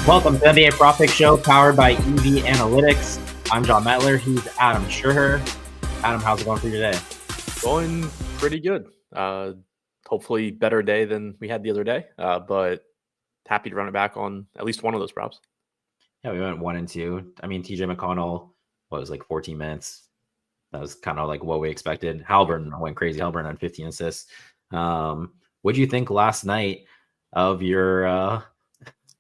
Welcome to the NBA Profit Show, powered by EV Analytics. I'm John Metler. He's Adam Scherher. Adam, how's it going for you today? Going pretty good. Hopefully better day than we had the other day, but happy to run it back on at least one of those props. Yeah, we went 1 and 2. I mean, TJ McConnell was like 14 minutes. That was kind of like what we expected. Halliburton went crazy. Halliburton had 15 assists. What do you think last night of your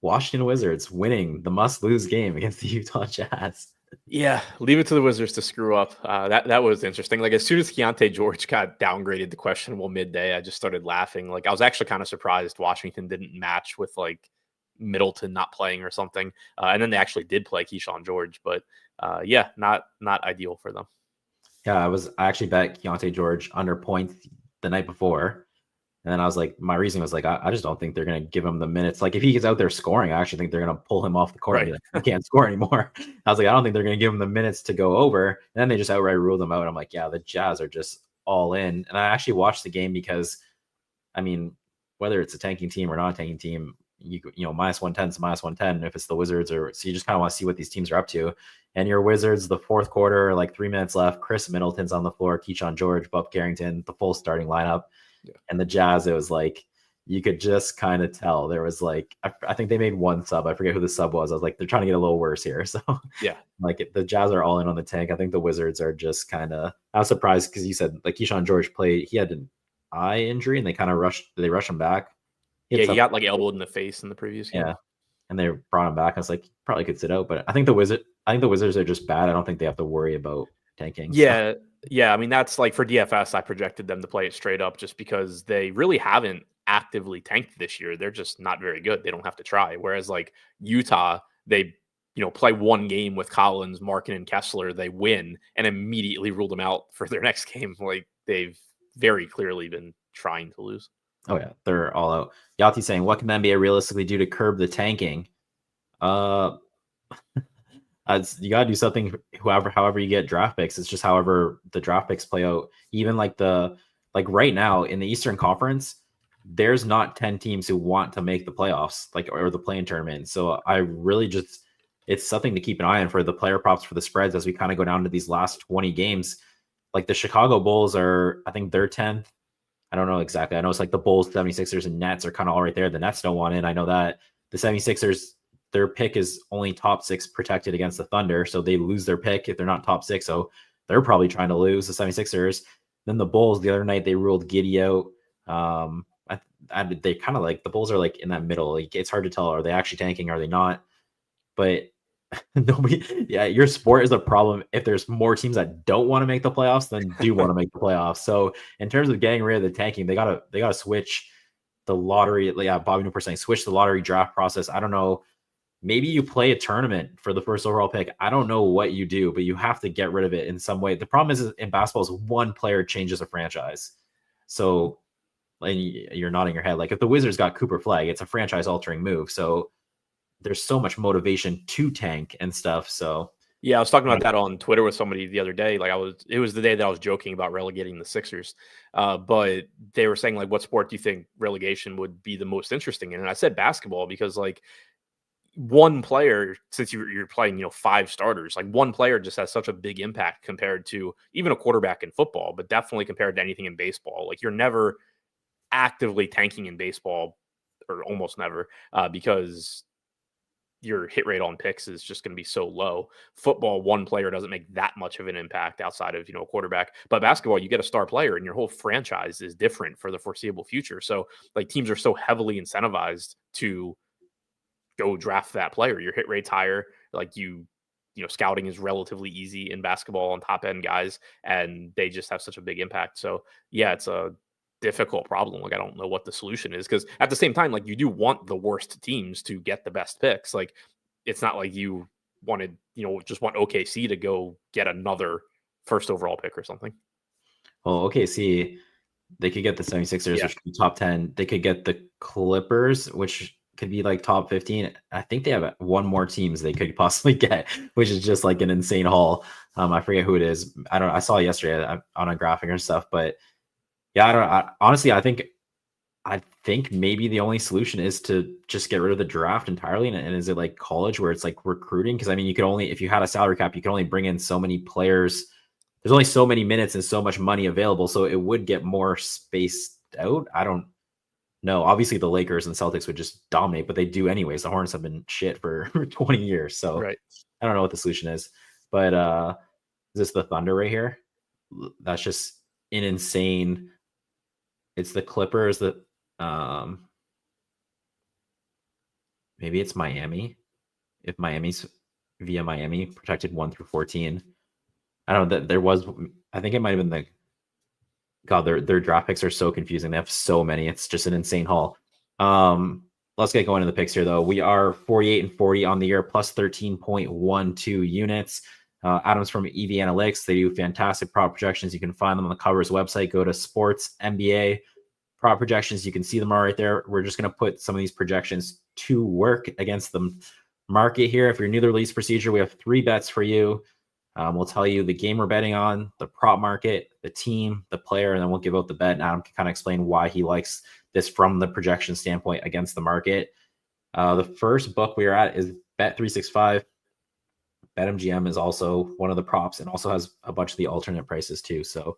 Washington Wizards winning the must-lose game against the Utah Jazz? Yeah, leave it to the Wizards to screw up. That was interesting. Like, as soon as Keontae George got downgraded to questionable midday, I just started laughing. Like, I was actually kind of surprised Washington didn't match with like Middleton not playing or something. And then they actually did play Keyshawn George, but yeah, not ideal for them. Yeah, I actually bet Keontae George under points the night before. And then I was like, my reasoning was like, I just don't think they're going to give him the minutes. Like, if he gets out there scoring, I actually think they're going to pull him off the court. Right. And be like, he can't score anymore. I was like, I don't think they're going to give him the minutes to go over. And then they just outright ruled him out. I'm like, yeah, the Jazz are just all in. And I actually watched the game because, I mean, whether it's a tanking team or not a tanking team, you know, minus 110 is minus 110 if it's the Wizards, or so you just kind of want to see what these teams are up to. And your Wizards, the fourth quarter, like 3 minutes left, Chris Middleton's on the floor, Keyshawn George, Bub Carrington, the full starting lineup. Yeah. And the Jazz, it was like, you could just kind of tell there was like, I think they made one sub. I forget who the sub was. I was like, they're trying to get a little worse here. So yeah, like the Jazz are all in on the tank. I think the Wizards are just kind of, I was surprised because you said like Keyshawn George played, he had an eye injury and they kind of rushed him back. He got like elbowed in the face in the previous game. Yeah. And they brought him back. I was like, probably could sit out, but I think the Wizards are just bad. I don't think they have to worry about tanking. Yeah. So. Yeah, I mean, that's like for DFS, I projected them to play it straight up just because they really haven't actively tanked this year. They're just not very good. They don't have to try. Whereas like Utah, they, play one game with Collins, Markin, and Kessler, they win and immediately rule them out for their next game. Like they've very clearly been trying to lose. Oh yeah, they're all out. Yati saying, what can the NBA realistically do to curb the tanking? You gotta do something. However you get draft picks, it's just however the draft picks play out. Even like right now in the Eastern Conference, there's not 10 teams who want to make the playoffs, or the play-in tournament. So I really it's something to keep an eye on for the player props for the spreads as we kind of go down to these last 20 games. Like the Chicago Bulls are, I think they're 10th. I don't know exactly. I know it's like the Bulls, 76ers, and Nets are kind of all right there. The Nets don't want in. I know that the 76ers, their pick is only top 6 protected against the Thunder, so they lose their pick if they're not top 6. So they're probably trying to lose the 76ers. Then the Bulls, the other night, they ruled Giddey out. They kind of like, the Bulls are like in that middle. Like, it's hard to tell. Are they actually tanking? Are they not? But your sport is a problem if there's more teams that don't want to make the playoffs than do want to make the playoffs. So in terms of getting rid of the tanking, they gotta switch the lottery. Yeah, Bobby Newport saying switch the lottery draft process. I don't know. Maybe you play a tournament for the first overall pick. I don't know what you do, but you have to get rid of it in some way. The problem is in basketball is one player changes a franchise. So, and you're nodding your head. Like if the Wizards got Cooper Flag, it's a franchise altering move. So there's so much motivation to tank and stuff. So yeah, I was talking about that on Twitter with somebody the other day. Like it was the day that I was joking about relegating the Sixers. But they were saying like, what sport do you think relegation would be the most interesting in? And I said basketball because like, one player, since you're playing, 5 starters, like one player just has such a big impact compared to even a quarterback in football, but definitely compared to anything in baseball. Like you're never actively tanking in baseball, or almost never, because your hit rate on picks is just going to be so low. Football, one player doesn't make that much of an impact outside of, a quarterback. But basketball, you get a star player and your whole franchise is different for the foreseeable future. So like teams are so heavily incentivized to go draft that player. Your hit rate's higher. Like scouting is relatively easy in basketball on top end guys, and they just have such a big impact. So yeah, it's a difficult problem. Like I don't know what the solution is, because at the same time, like you do want the worst teams to get the best picks. Like it's not like you wanted, just want OKC to go get another first overall pick or something. Well, OKC, they could get the 76ers, which could be top 10. They could get the Clippers, which could be like top 15. I think they have one more teams they could possibly get, which is just like an insane haul. I forget who it is. I saw it yesterday on a graphic or stuff, but yeah, honestly, I think I think maybe the only solution is to just get rid of the draft entirely. And is it like college where it's like recruiting? Because I mean, you could only, if you had a salary cap, you could only bring in so many players. There's only so many minutes and so much money available. So it would get more spaced out. I don't know. Obviously, the Lakers and Celtics would just dominate, but they do anyways. The Hornets have been shit for 20 years. So Right. I don't know what the solution is. But is this the Thunder right here? That's just an insane. It's the Clippers that maybe it's Miami. If Miami's via Miami protected 1 through 14. I don't know that there was, I think it might have been the, God, their draft picks are so confusing. They have so many. It's just an insane haul. Let's get going to the picks here, though. We are 48 and 40 on the year, plus 13.12 units. Adams from EV Analytics. They do fantastic prop projections. You can find them on the Covers website. Go to Sports NBA prop projections. You can see them all right there. We're just going to put some of these projections to work against the market here. If you're new to the release procedure, we have 3 bets for you. We'll tell you the game we're betting on, the prop market, the team, the player, and then we'll give out the bet. And Adam can kind of explain why he likes this from the projection standpoint against the market. The first book we are at is Bet365. BetMGM is also one of the props and also has a bunch of the alternate prices too. So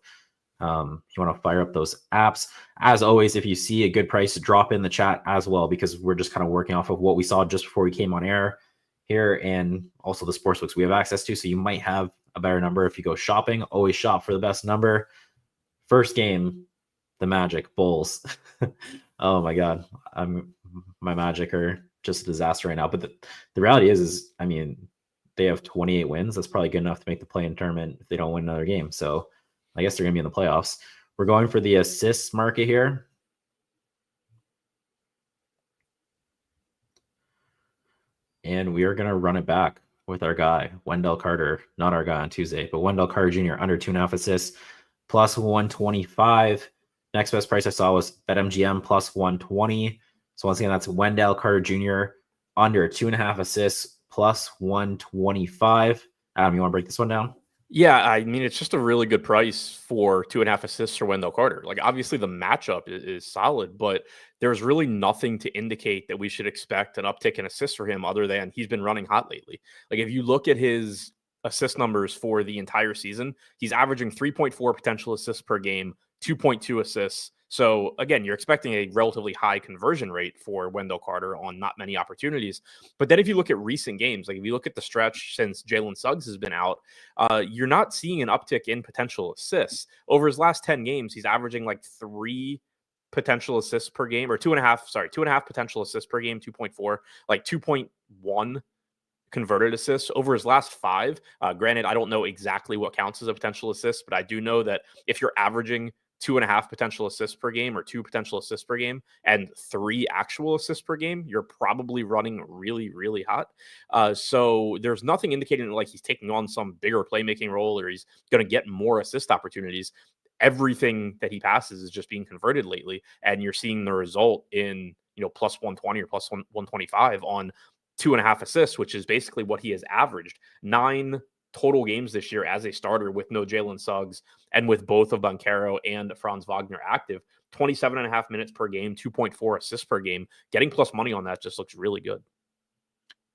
if you want to fire up those apps, as always, if you see a good price, drop in the chat as well, because we're just kind of working off of what we saw just before we came on air here, and also the sportsbooks we have access to. So you might have a better number if you go shopping. Always shop for the best number. First game, the Magic Bulls. Oh my God, my Magic are just a disaster right now. But the reality is I mean, they have 28 wins. That's probably good enough to make the play-in tournament if they don't win another game. So I guess they're gonna be in the playoffs. We're going for the assists market here. And we are going to run it back with our guy, Wendell Carter. Not our guy on Tuesday, but Wendell Carter Jr. under 2.5 assists, plus 125. Next best price I saw was BetMGM plus 120. So once again, that's Wendell Carter Jr. under 2.5 assists, plus 125. Adam, you want to break this one down? Yeah, I mean, it's just a really good price for 2.5 assists for Wendell Carter. Like, obviously, the matchup is solid, but there's really nothing to indicate that we should expect an uptick in assists for him other than he's been running hot lately. Like, if you look at his assist numbers for the entire season, he's averaging 3.4 potential assists per game, 2.2 assists. So again, you're expecting a relatively high conversion rate for Wendell Carter on not many opportunities. But then if you look at recent games, like if you look at the stretch since Jalen Suggs has been out, you're not seeing an uptick in potential assists. Over his last 10 games, he's averaging like 3 potential assists per game, or 2.5 potential assists per game, 2.4, like 2.1 converted assists over his last 5. Granted, I don't know exactly what counts as a potential assist, but I do know that if you're averaging 2.5 potential assists per game or 2 potential assists per game and 3 actual assists per game, you're probably running really, really hot. So there's nothing indicating like he's taking on some bigger playmaking role or he's going to get more assist opportunities. Everything that he passes is just being converted lately. And you're seeing the result in, plus 120 or plus 125 on 2.5 assists, which is basically what he has averaged. 9 total games this year as a starter with no Jalen Suggs and with both of Banchero and Franz Wagner active. 27.5 minutes per game, 2.4 assists per game. Getting plus money on that just looks really good.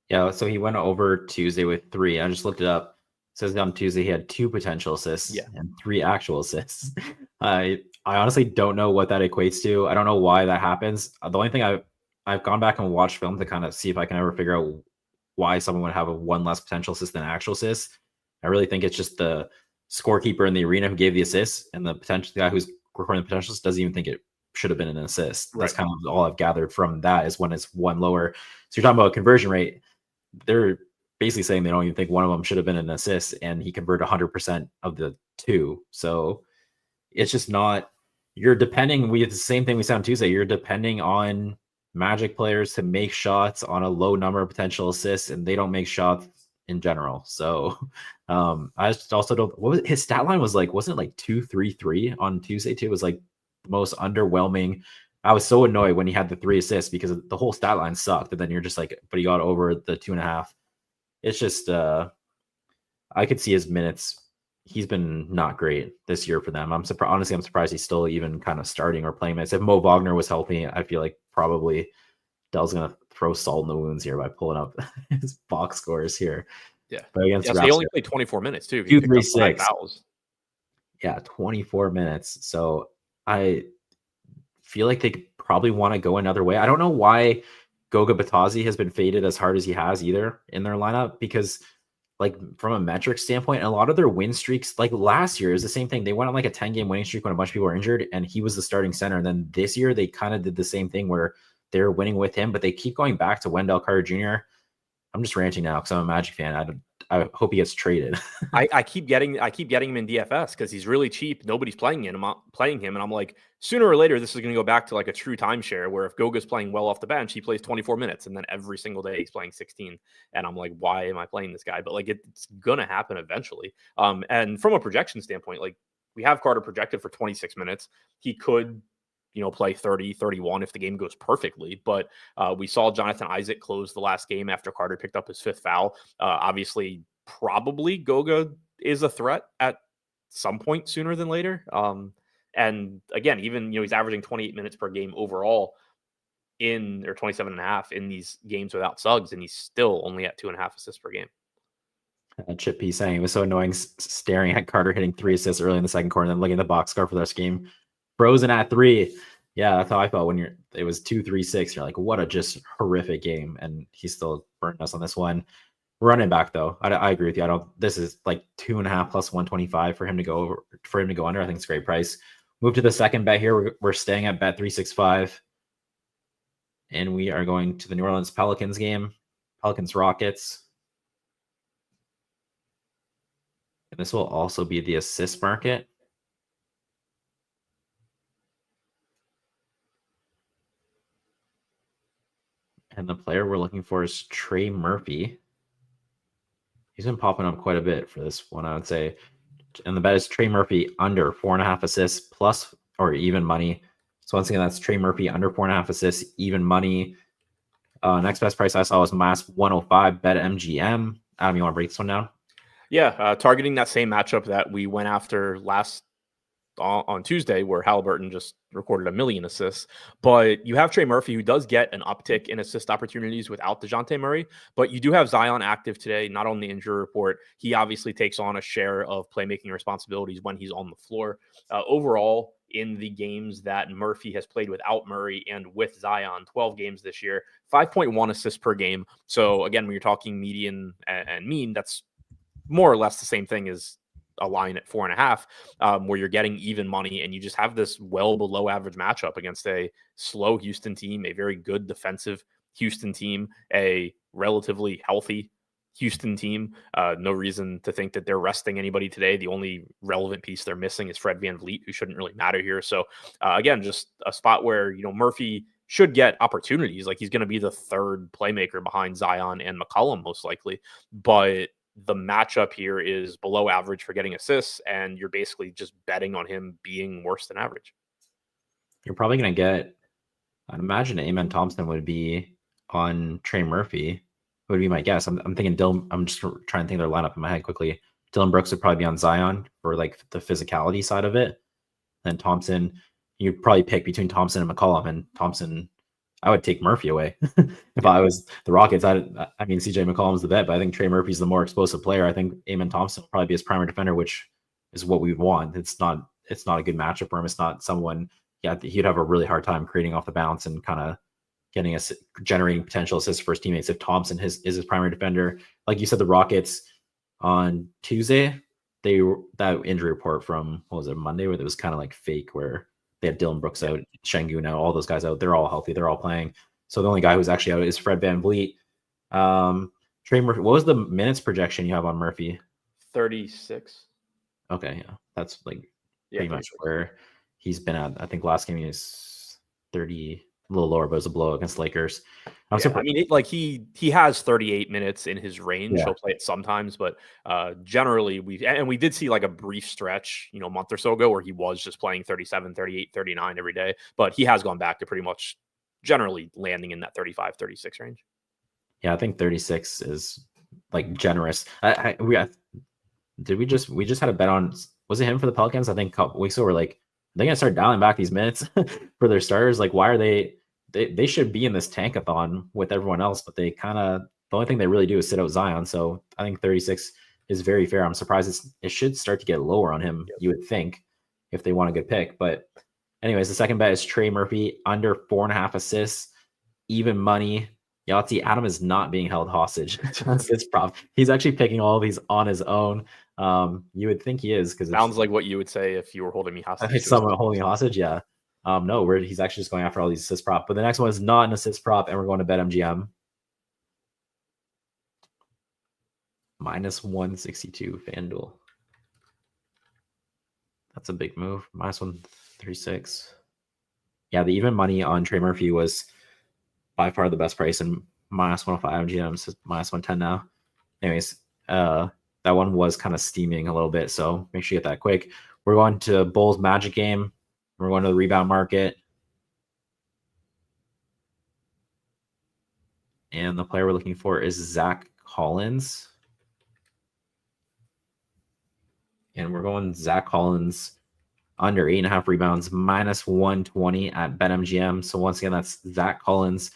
Yeah, so he went over Tuesday with 3. I just looked it up. It says on Tuesday he had 2 potential assists and 3 actual assists. I honestly don't know what that equates to. I don't know why that happens. The only thing I've gone back and watched film to kind of see if I can ever figure out why someone would have a 1 less potential assist than actual assists. I really think it's just the scorekeeper in the arena who gave the assist, and the guy who's recording the potential assist doesn't even think it should have been an assist. Right. That's kind of all I've gathered from that is when it's 1 lower. So you're talking about conversion rate. They're basically saying they don't even think one of them should have been an assist, and he converted 100% of the 2. So it's just not. You're depending. We have the same thing we said on Tuesday. You're depending on Magic players to make shots on a low number of potential assists, and they don't make shots in general. So I just also don't. What was his stat line was like? Wasn't it like 2-3-3 on Tuesday too? It was like the most underwhelming. I was so annoyed when he had the 3 assists because the whole stat line sucked. And then you're just like, but he got over the 2.5. It's just I could see his minutes. he's been not great this year for them. I'm surprised. Honestly, I'm surprised he's still even kind of starting or playing minutes. If Mo Wagner was healthy, I feel like probably Dell's gonna throw salt in the wounds here by pulling up his box scores here. Yeah. But against So he only played 24 minutes too. He picked up 5 236. fouls. Yeah, 24 minutes. So I feel like they probably want to go another way. I don't know why Goga Batazzi has been faded as hard as he has either in their lineup, because like from a metric standpoint, a lot of their win streaks, like last year, is the same thing. They went on like a 10-game winning streak when a bunch of people were injured, and he was the starting center. And then this year, they kind of did the same thing where they're winning with him, but they keep going back to Wendell Carter Jr. I'm just ranting now because I'm a Magic fan. I hope he gets traded. I keep getting him in DFS because he's really cheap. Nobody's playing him, and I'm like, sooner or later this is going to go back to like a true timeshare where if Goga's playing well off the bench, he plays 24 minutes, and then every single day he's playing 16. And I'm like, why am I playing this guy? But like it's gonna happen eventually. And from a projection standpoint, like we have Carter projected for 26 minutes. He could play 30, 31 if the game goes perfectly. But we saw Jonathan Isaac close the last game after Carter picked up his 5th foul. Obviously, probably Goga is a threat at some point sooner than later. And again, even, he's averaging 28 minutes per game overall or 27 and a half in these games without Suggs, and he's still only at 2.5 assists per game. Chip P saying it was so annoying staring at Carter hitting 3 assists early in the second quarter and then looking at the box score for this game. Frozen at 3. Yeah, that's how I felt when it was 2-3-6. You're like, what a just horrific game. And he still burned us on this one. Running back, though, I agree with you. This is like 2.5 plus 125 for him to go over, for him to go under. I think it's a great price. Move to the second bet here. We're staying at bet 365. And we are going to the New Orleans Pelicans game. Pelicans Rockets. And this will also be the assist market. And the player we're looking for is Trey Murphy. He's been popping up quite a bit for this one, I would say. And the bet is Trey Murphy under 4.5 assists plus or even money. So once again, that's Trey Murphy under 4.5 assists, even money. Next best price I saw was minus 105 bet MGM. Adam, you want to break this one down? Yeah, targeting that same matchup that we went after on Tuesday, where Halliburton just recorded 1 million assists. But you have Trey Murphy, who does get an uptick in assist opportunities without DeJounte Murray. But you do have Zion active today, not on the injury report. He obviously takes on a share of playmaking responsibilities when he's on the floor. Overall, in the games that Murphy has played without Murray and with Zion, 12 games this year, 5.1 assists per game. So again, when you're talking median and mean, that's more or less the same thing as a line at 4.5, where you're getting even money, and you just have this well below average matchup against a slow Houston team, a very good defensive Houston team, a relatively healthy Houston team. No reason to think that they're resting anybody today. The only relevant piece they're missing is Fred VanVleet, who shouldn't really matter here. So again, just a spot where, Murphy should get opportunities. Like he's going to be the third playmaker behind Zion and McCollum, most likely. But the matchup here is below average for getting assists, and you're basically just betting on him being worse than average. You're probably going to get, I'd imagine Amen Thompson would be on Trey Murphy, would be my guess. I'm thinking Dylan, I'm just trying to think their lineup in my head quickly. Dylan Brooks would probably be on Zion for like the physicality side of it. Then Thompson, you'd probably pick between Thompson and McCollum, and Thompson, I would take Murphy away. If I was the Rockets, I mean, CJ McCollum's the vet, but I think Trey Murphy's the more explosive player. I think Amen Thompson will probably be his primary defender, which is what we would want. It's not a good matchup for him. It's not someone, he'd have a really hard time creating off the bounce and kind of generating potential assists for his teammates if Thompson is his primary defender. Like you said, the Rockets on Tuesday, that injury report from, what was it, Monday, where it was kind of like fake, where they had Dylan Brooks out, Şengün out, all those guys out. They're all healthy. They're all playing. So the only guy who's actually out is Fred VanVleet. Trey Murphy, what was the minutes projection you have on Murphy? 36. Okay, yeah. That's like pretty much where he's been at. I think last game he was 30, a little lower, but it was a blow against Lakers. I mean, he has 38 minutes in his range. Yeah. He'll play it sometimes, but generally we did see like a brief stretch, a month or so ago where he was just playing 37, 38, 39 every day, but he has gone back to pretty much generally landing in that 35, 36 range. Yeah, I think 36 is like generous. we just had a bet on, was it him for the Pelicans? I think a couple weeks ago. We're like, they're gonna start dialing back these minutes for their starters. Like, why are they should be in this tankathon with everyone else, but they kind of, the only thing they really do is sit out Zion. So I think 36 is very fair. I'm surprised it should start to get lower on him. You would think, if they want a good pick. But anyways, the second bet is Trey Murphy under 4.5 assists, even money. Yahtzee Adam is not being held hostage. It's prop. He's actually picking all of these on his own. You would think he is, because Sounds like what you would say if you were holding me hostage. Someone holding hostage, yeah. No, he's actually just going after all these assist prop. But the next one is not an assist prop, and we're going to BetMGM. Minus 162 FanDuel. That's a big move. Minus 136. Yeah, the even money on Trey Murphy was by far the best price, and minus 105 MGM, so minus 110 now. Anyways, that one was kind of steaming a little bit, so make sure you get that quick. We're going to Bulls Magic game. We're going to the rebound market. And the player we're looking for is Zach Collins. And we're going Zach Collins under 8.5 rebounds, minus 120 at BetMGM. So once again, that's Zach Collins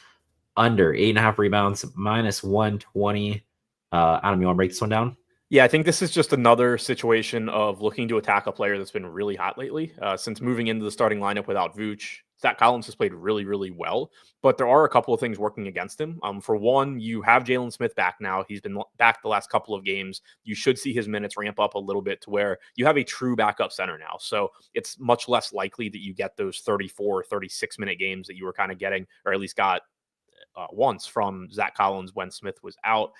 under 8.5 rebounds, minus 120. Adam, you want to break this one down? Yeah, I think this is just another situation of looking to attack a player that's been really hot lately. Since moving into the starting lineup without Vooch, Zach Collins has played really, really well, but there are a couple of things working against him. For one, you have Jalen Smith back now. He's been back the last couple of games. You should see his minutes ramp up a little bit to where you have a true backup center now. So it's much less likely that you get those 34, 36-minute games that you were kind of getting, or at least got once from Zach Collins when Smith was out.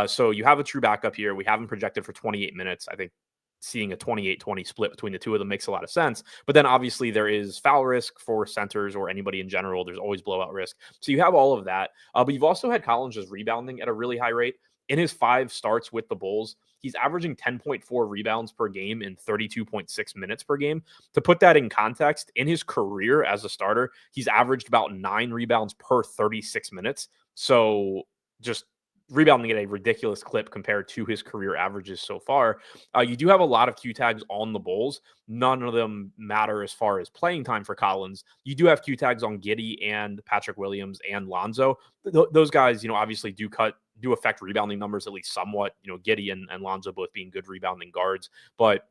So you have a true backup here. We have him projected for 28 minutes. I think seeing a 28-20 split between the two of them makes a lot of sense. But then obviously there is foul risk for centers or anybody in general. There's always blowout risk. So you have all of that. But you've also had Collins just rebounding at a really high rate. In his 5 starts with the Bulls, he's averaging 10.4 rebounds per game in 32.6 minutes per game. To put that in context, in his career as a starter, he's averaged about 9 rebounds per 36 minutes. So just rebounding at a ridiculous clip compared to his career averages so far. You do have a lot of Q tags on the Bulls. None of them matter as far as playing time for Collins. You do have Q tags on Giddey and Patrick Williams and Lonzo. Those guys, obviously do affect rebounding numbers at least somewhat. Giddey and Lonzo both being good rebounding guards, but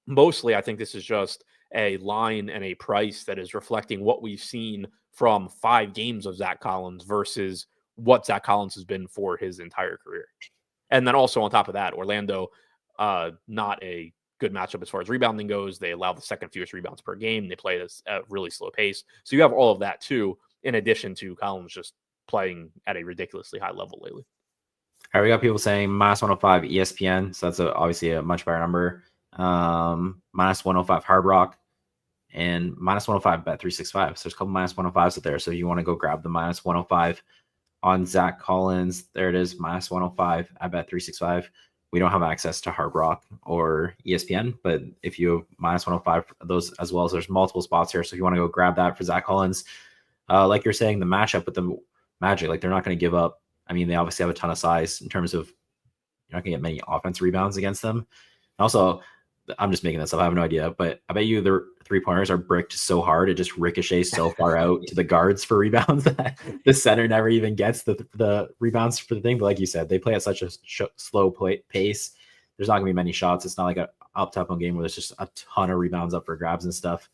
mostly I think this is just a line and a price that is reflecting what we've seen from 5 games of Zach Collins versus what Zach Collins has been for his entire career. And then also on top of that, Orlando, not a good matchup as far as rebounding goes. They allow the second fewest rebounds per game. They play at a really slow pace. So you have all of that too, in addition to Collins just playing at a ridiculously high level lately. All right, we got people saying minus 105 ESPN. So that's obviously a much better number. Minus 105 Hard Rock and minus 105 Bet365. So there's a couple minus 105s out there. So you want to go grab the minus 105 on Zach Collins. There it is, minus 105 at Bet365. We don't have access to Hard Rock or ESPN, but if you have minus 105 those as well, as there's multiple spots here. So if you want to go grab that for Zach Collins, like you're saying, the matchup with the Magic, like they're not going to give up. I mean, they obviously have a ton of size in terms of you're not going to get many offense rebounds against them. And also, I'm just making this up. I have no idea, but I bet you the 3-pointers are bricked so hard it just ricochets so far out to the guards for rebounds that the center never even gets the rebounds for the thing. But like you said, they play at such a slow pace. There's not going to be many shots. It's not like an up-tempo game where there's just a ton of rebounds up for grabs and stuff.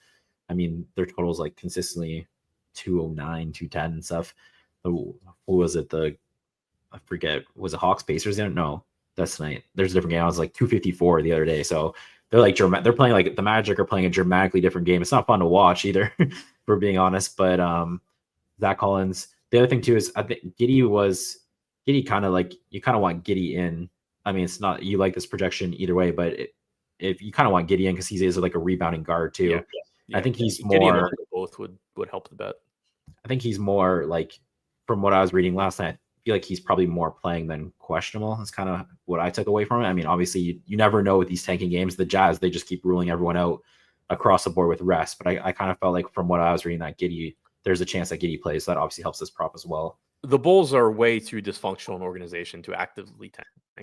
I mean, their totals like consistently 209, 210 and stuff. Who was it? I forget. Was it Hawks Pacers? I don't know. That's tonight. There's a different game. I was like 254 the other day. So they're playing like the Magic are playing a dramatically different game. It's not fun to watch either, for being honest. But Zach Collins. The other thing too is I think Giddey kind of like you kind of want Giddey in. I mean, it's not you like this projection either way, but if you kind of want Giddey in because he is like a rebounding guard too. Yeah. I think he's more. Both would help the bet. I think he's more like from what I was reading last night. I feel like he's probably more playing than questionable. That's kind of what I took away from it. I mean, obviously, you never know with these tanking games. The Jazz, they just keep ruling everyone out across the board with rest. But I kind of felt like from what I was reading that Giddey, there's a chance that Giddey plays. So that obviously helps this prop as well. The Bulls are way too dysfunctional an organization to actively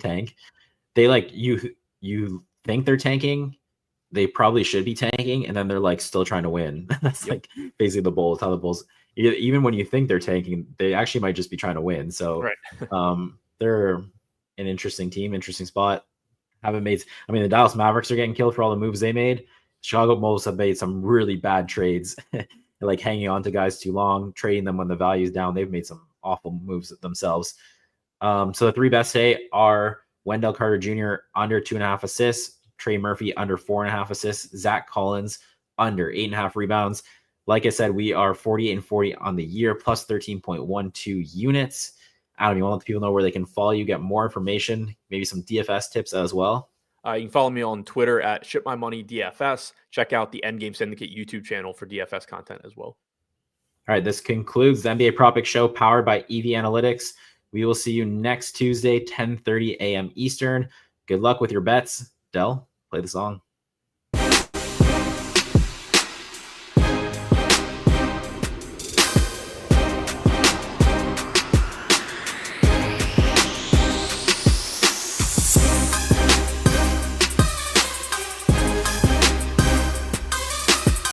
tank. They like you think they're tanking, they probably should be tanking, and then they're like still trying to win. That's like basically the Bulls. How the Bulls, even when you think they're tanking, they actually might just be trying to win. So they're an interesting team, interesting spot. Haven't made. I mean, the Dallas Mavericks are getting killed for all the moves they made. Chicago Bulls have made some really bad trades, like hanging on to guys too long, trading them when the value's down. They've made some awful moves themselves. So the 3 best today are Wendell Carter Jr. under 2.5 assists, Trey Murphy under 4.5 assists, Zach Collins under 8.5 rebounds. Like I said, we are 48-40 on the year, plus 13.12 units. Adam, you want to let the people know where they can follow you, get more information, maybe some DFS tips as well? You can follow me on Twitter at ShipMyMoneyDFS. Check out the Endgame Syndicate YouTube channel for DFS content as well. All right, this concludes the NBA Prop Pick Show powered by EV Analytics. We will see you next Tuesday, 10:30 a.m. Eastern. Good luck with your bets. Del, play the song.